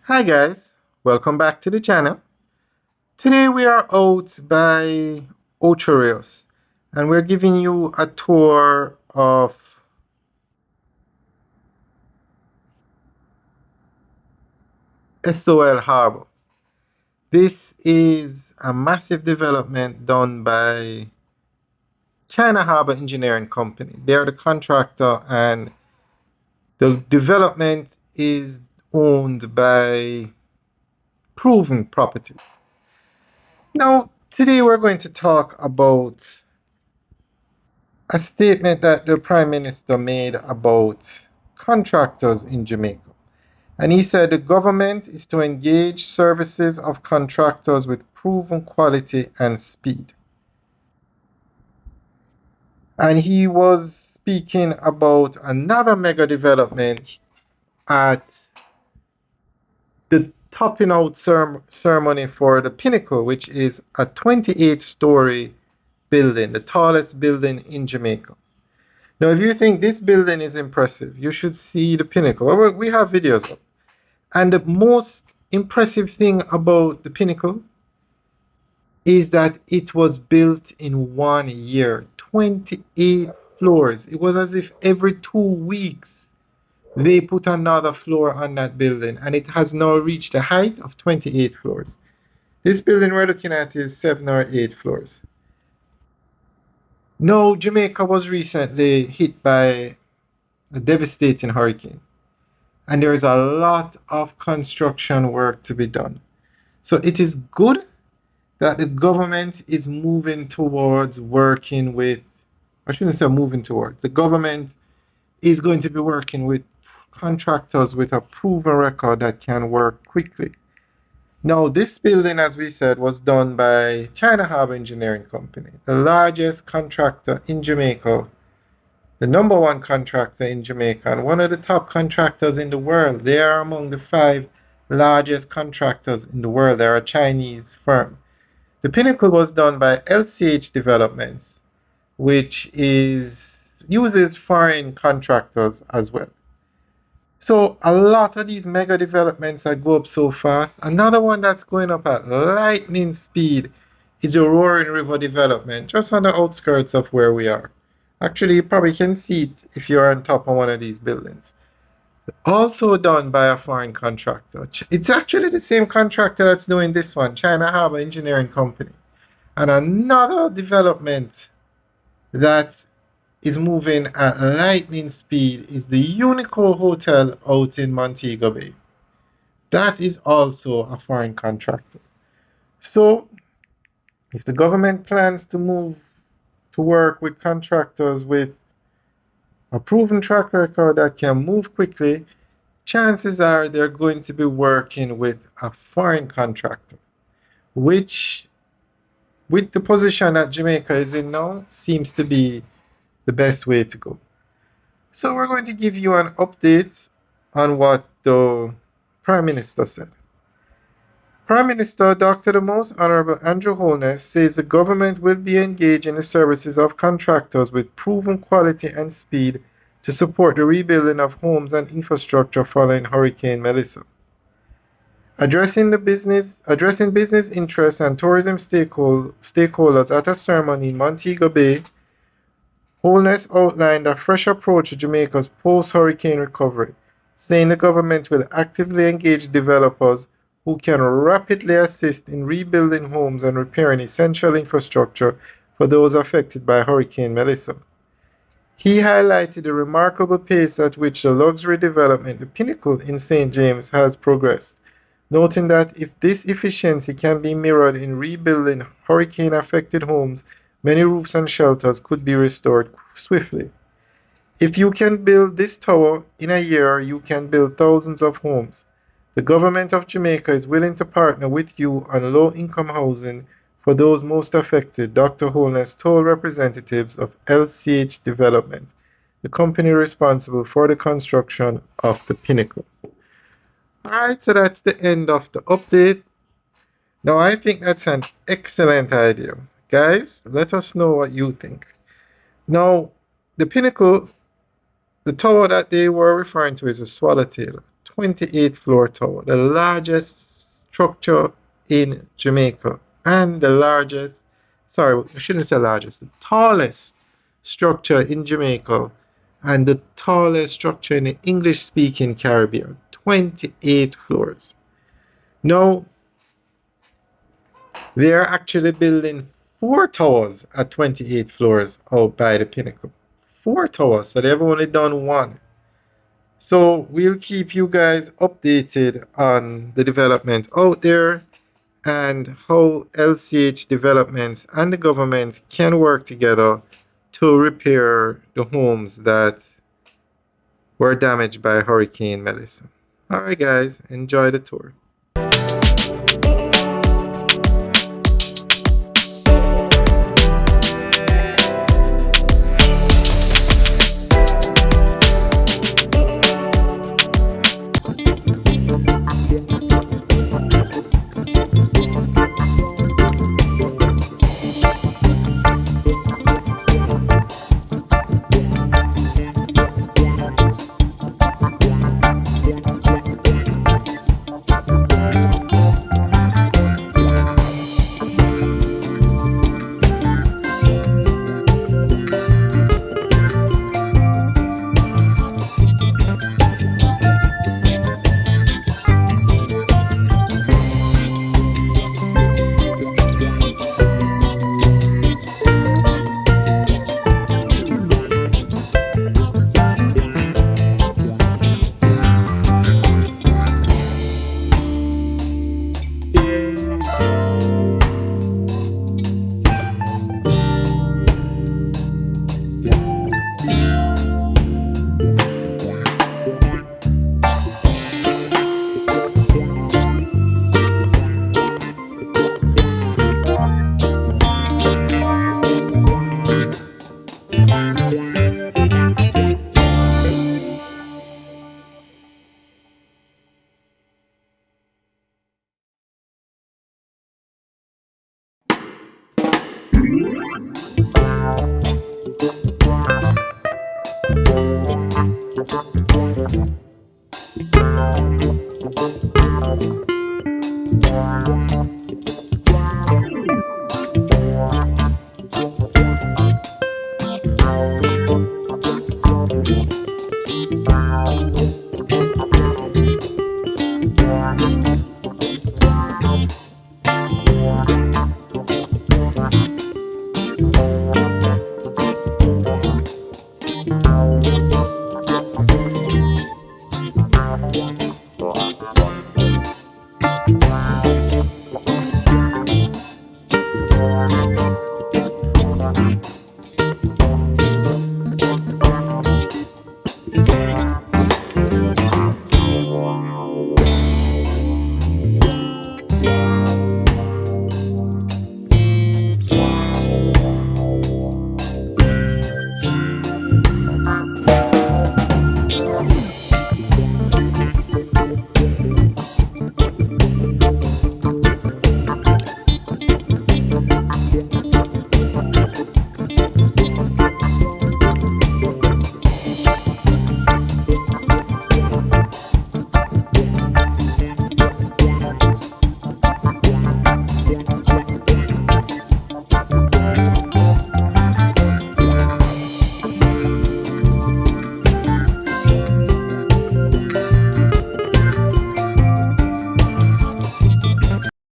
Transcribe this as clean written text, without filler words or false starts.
Hi guys, welcome back to the channel. Today we are out by Ochorios and we're giving you a tour of SOL Harbor. This is a massive development done by China Harbor Engineering Company. They're the contractor and the development is owned by Proven Properties. Now, today we're going to talk about a statement that the Prime Minister made about contractors in Jamaica. And he said the government is to engage services of contractors with proven quality and speed. And he was speaking about another mega development at the topping out ceremony for the Pinnacle, which is a 28-story building, the tallest building in Jamaica. Now, if you think this building is impressive, you should see the Pinnacle. We have videos of. And the most impressive thing about the Pinnacle is that it was built in 1 year, 28 floors. It was as if every 2 weeks they put another floor on that building, and it has now reached a height of 28 floors. This building we're looking at is 7 or 8 floors. Now, Jamaica was recently hit by a devastating hurricane, and there is a lot of construction work to be done. So it is good that the government is moving towards working with, I shouldn't say moving towards, the government is going to be working with contractors with a proven record that can work quickly. Now, this building, as we said, was done by China Harbor Engineering Company, the largest contractor in Jamaica, the number one contractor in Jamaica, and one of the top contractors in the world. They are among the 5 largest contractors in the world. They're a Chinese firm. The Pinnacle was done by LCH Developments, which uses foreign contractors as well. So a lot of these mega developments that go up so fast. Another one that's going up at lightning speed is the Roaring River development, just on the outskirts of where we are. Actually, you probably can see it if you're on top of one of these buildings. Also done by a foreign contractor. It's actually the same contractor that's doing this one, China Harbor Engineering Company. And another development that is moving at lightning speed is the Unico Hotel out in Montego Bay. That is also a foreign contractor. So, if the government plans to move to work with contractors with a proven track record that can move quickly, chances are they're going to be working with a foreign contractor, which, with the position that Jamaica is in now, seems to be the best way to go. So we're going to give you an update on what the Prime Minister said. Prime Minister Dr. the Most Honorable Andrew Holness says the government will be engaged in the services of contractors with proven quality and speed to support the rebuilding of homes and infrastructure following Hurricane Melissa. Addressing business interests and tourism stakeholders at a ceremony in Montego Bay, Holness outlined a fresh approach to Jamaica's post-hurricane recovery, saying the government will actively engage developers who can rapidly assist in rebuilding homes and repairing essential infrastructure for those affected by Hurricane Melissa. He highlighted the remarkable pace at which the luxury development, the Pinnacle in St. James, has progressed, noting that if this efficiency can be mirrored in rebuilding hurricane-affected homes, many roofs and shelters could be restored swiftly. If you can build this tower in a year, you can build thousands of homes. The government of Jamaica is willing to partner with you on low-income housing for those most affected, Dr. Holness told representatives of LCH Development, the company responsible for the construction of the Pinnacle. Alright, so that's the end of the update. Now, I think that's an excellent idea. Guys, let us know what you think. Now, the Pinnacle, the tower that they were referring to is a Swallowtail, 28-floor tower, the largest structure in Jamaica, and the largest, sorry, I shouldn't say largest, the tallest structure in Jamaica, and the tallest structure in the English-speaking Caribbean, 28 floors. Now, they are actually building 4 towers at 28 floors out by the Pinnacle. 4 towers, so they've only done one. So we'll keep you guys updated on the development out there and how LCH developments and the government can work together to repair the homes that were damaged by Hurricane Melissa. Alright guys, enjoy the tour.